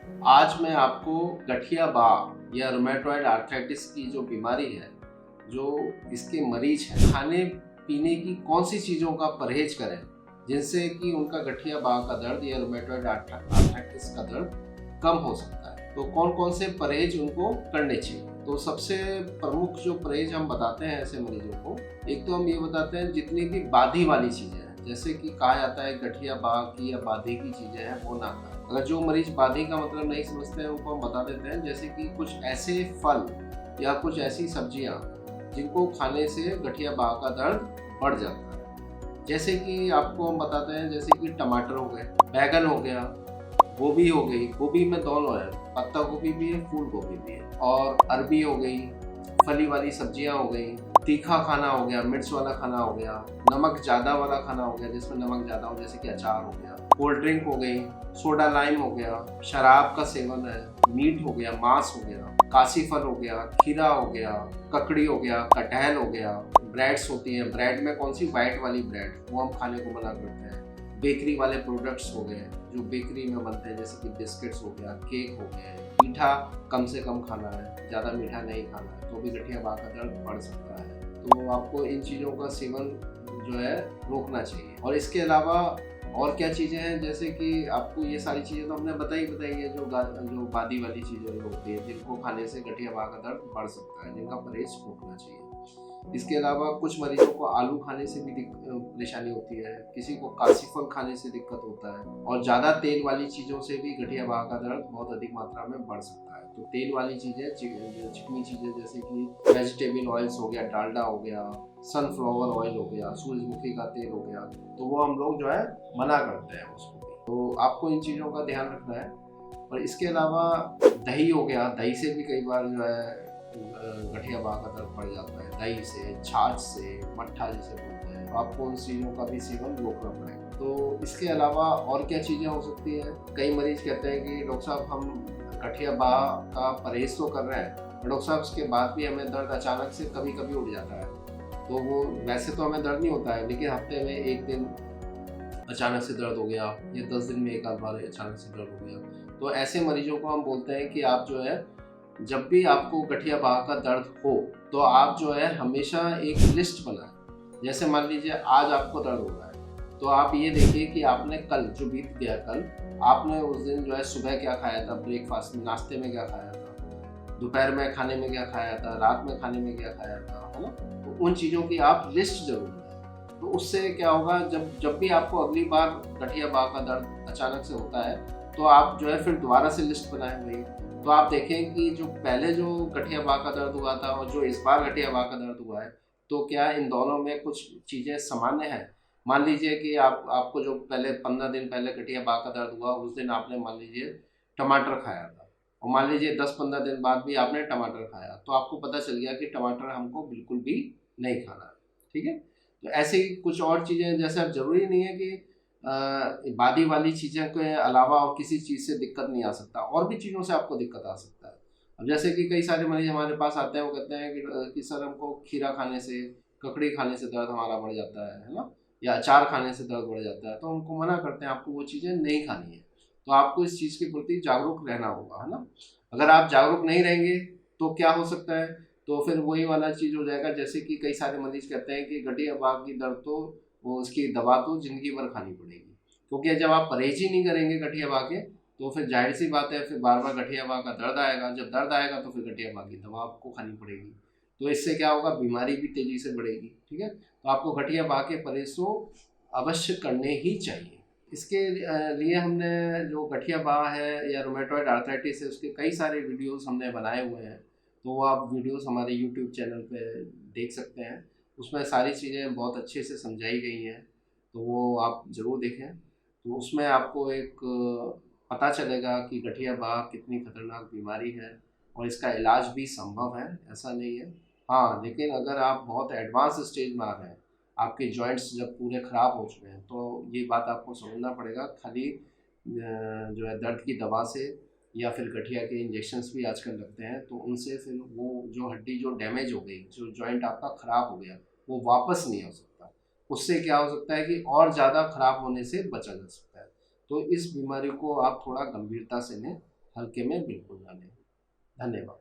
आज मैं आपको गठिया बात या रूमेटॉइड आर्थराइटिस की जो बीमारी है, जो इसके मरीज हैं, खाने पीने की कौन सी चीज़ों का परहेज करें जिनसे कि उनका गठिया बात का दर्द या रूमेटॉइड आर्थराइटिस का दर्द कम हो सकता है। तो कौन कौन से परहेज उनको करने चाहिए। तो सबसे प्रमुख जो परहेज हम बताते हैं ऐसे मरीजों को, एक तो हम ये बताते हैं जितनी भी बादी वाली चीज़ें हैं, जैसे कि कहा जाता है गठिया बात की या बादी की चीज़ें हैं वो ना खाएं। अगर जो मरीज बादी का मतलब नहीं समझते हैं उनको हम बता देते हैं जैसे कि कुछ ऐसे फल या कुछ ऐसी सब्जियां जिनको खाने से गठिया बाह का दर्द बढ़ जाता है। जैसे कि आपको हम बताते हैं जैसे कि टमाटर हो गए, बैगन हो गया, गोभी हो गई, गोभी में दोनों है, पत्ता गोभी भी है, फूल गोभी भी है, और अरबी हो गई, फली वाली सब्जियां हो गई, तीखा खाना हो गया, मिर्च वाला खाना हो गया, नमक ज़्यादा वाला खाना हो गया जिसमें नमक ज़्यादा हो जैसे कि अचार हो गया, कोल्ड ड्रिंक हो गई, सोडा लाइम हो गया, शराब का सेवन है, मीट हो गया, मांस हो गया, कासी फल हो गया, खीरा हो गया, ककड़ी हो गया, कटहल हो गया, ब्रेड्स होती हैं, ब्रेड में कौन सी वाइट वाली ब्रेड वो हम खाने को मना करते हैं, बेकरी वाले प्रोडक्ट्स हो गए जो बेकरी में बनते हैं जैसे कि बिस्किट्स हो गया, केक हो गए, मीठा कम से कम खाना है, ज़्यादा मीठा नहीं खाना है, तो भी गठिया बात का दर्द बढ़ सकता है। तो आपको इन चीज़ों का सेवन जो है रोकना चाहिए। और इसके अलावा और क्या चीज़ें हैं जैसे कि आपको ये सारी चीज़ें तो हमने बताई है जो बादी वाली चीज़ें होती है जिनको खाने से गठिया बात का दर्द बढ़ सकता है, जिनका परहेज रोकना चाहिए। इसके अलावा कुछ मरीजों को आलू खाने से भी परेशानी होती है, किसी को कासी फल खाने से दिक्कत होता है, और ज़्यादा तेल वाली चीज़ों से भी गठिया बाह का दर्द बहुत अधिक मात्रा में बढ़ सकता है। तो तेल वाली चीज़ें, चिकनी चीज़ें जैसे कि वेजिटेबल ऑयल्स हो गया, डालडा हो गया, सनफ्लावर ऑयल हो गया, सूरजमुखी का तेल हो गया, तो वो हम लोग जो है मना करते हैं उसको भी। तो आपको इन चीज़ों का ध्यान रखना है। और इसके अलावा दही हो गया, दही से भी कई बार जो है गठिया बाह का दर्द बढ़ जाता है। दही से, छाछ से, मट्ठा जिसे बोलते हैं, तो आपको उन चीज़ों का भी सेवन रोकना पड़ेगा। तो इसके अलावा और क्या चीज़ें हो सकती हैं, कई मरीज कहते हैं कि डॉक्टर साहब हम गठिया बाह का परहेज तो कर रहे हैं, पर डॉक्टर साहब उसके बाद भी हमें दर्द अचानक से कभी कभी उठ जाता है। तो वो वैसे तो हमें दर्द नहीं होता है, लेकिन हफ्ते में एक दिन अचानक से दर्द हो गया या 10 दिन में एक आध बार अचानक से दर्द हो गया। तो ऐसे मरीजों को हम बोलते हैं कि आप जो है जब भी आपको गठिया बाह का दर्द हो तो आप जो है हमेशा एक लिस्ट बनाएं। जैसे मान लीजिए आज आपको दर्द हो रहा है, तो आप ये देखिए कि आपने कल जो बीत गया, कल आपने उस दिन जो है सुबह क्या खाया था, ब्रेकफास्ट में, नाश्ते में क्या खाया था, दोपहर में खाने में क्या खाया था, रात में खाने में क्या खाया था, है ना। तो उन चीज़ों की आप लिस्ट जरूर बनाएं। तो उससे क्या होगा, जब जब भी आपको अगली बार गठिया बाह का दर्द अचानक से होता है तो आप जो है फिर दोबारा से लिस्ट बनाएं वही। तो आप देखें कि जो पहले जो गठिया बाह का दर्द हुआ था और जो इस बार गठिया बाह का दर्द हुआ है, तो क्या इन दोनों में कुछ चीज़ें सामान्य हैं। मान लीजिए कि आपको जो पहले 15 दिन पहले गठिया बाह का दर्द हुआ उस दिन आपने मान लीजिए टमाटर खाया था, और मान लीजिए 10-15 दिन बाद भी आपने टमाटर खाया, तो आपको पता चल गया कि टमाटर हमको बिल्कुल भी नहीं खाना है। ठीक है। तो ऐसे ही कुछ और चीज़ें, जैसे अब ज़रूरी नहीं है कि बादी वाली चीज़ें के अलावा और किसी चीज़ से दिक्कत नहीं आ सकता, और भी चीज़ों से आपको दिक्कत आ सकता है। अब जैसे कि कई सारे मरीज हमारे पास आते हैं, वो कहते हैं कि सर हमको खीरा खाने से, ककड़ी खाने से दर्द हमारा बढ़ जाता है ना, या अचार खाने से दर्द बढ़ जाता है, तो उनको मना करते हैं आपको वो चीज़ें नहीं खानी है। तो आपको इस चीज़ के प्रति जागरूक रहना होगा, है ना। अगर आप जागरूक नहीं रहेंगे तो क्या हो सकता है, तो फिर वही वाला चीज़ हो जाएगा जैसे कि कई सारे मरीज कहते हैं कि गठिया बाह की दर्द तो वो उसकी दवा तो ज़िंदगी भर खानी पड़ेगी, क्योंकि जब आप परहेज ही नहीं करेंगे गठिया बाह के, तो फिर जाहिर सी बात है फिर बार बार गठिया बाह का दर्द आएगा, जब दर्द आएगा तो फिर गठिया बाह की दवा आपको खानी पड़ेगी। तो इससे क्या होगा, बीमारी भी तेज़ी से बढ़ेगी। ठीक है। तो आपको गठिया बाह के परहेज तो अवश्य करने ही चाहिए। इसके लिए हमने जो गठिया बाह है या रोमेटॉइड आर्थराइटिस है उसके कई सारे वीडियोस हमने बनाए हुए हैं, तो वो आप वीडियोस हमारे यूट्यूब चैनल पे देख सकते हैं। उसमें सारी चीज़ें बहुत अच्छे से समझाई गई हैं, तो वो आप ज़रूर देखें। तो उसमें आपको एक पता चलेगा कि गठिया बाह कितनी खतरनाक बीमारी है और इसका इलाज भी संभव है, ऐसा नहीं है। हाँ, लेकिन अगर आप बहुत एडवांस स्टेज में आ गए हैं, आपके जॉइंट्स जब पूरे ख़राब हो चुके हैं, तो ये बात आपको समझना पड़ेगा। खाली जो है दर्द की दवा से या फिर गठिया के इंजेक्शंस भी आजकल लगते हैं, तो उनसे फिर वो जो हड्डी जो डैमेज हो गई, जो जॉइंट आपका ख़राब हो गया, वो वापस नहीं हो सकता। उससे क्या हो सकता है कि और ज़्यादा ख़राब होने से बचा जा सकता है। तो इस बीमारी को आप थोड़ा गंभीरता से लें, हल्के में बिल्कुल ना लें। धन्यवाद।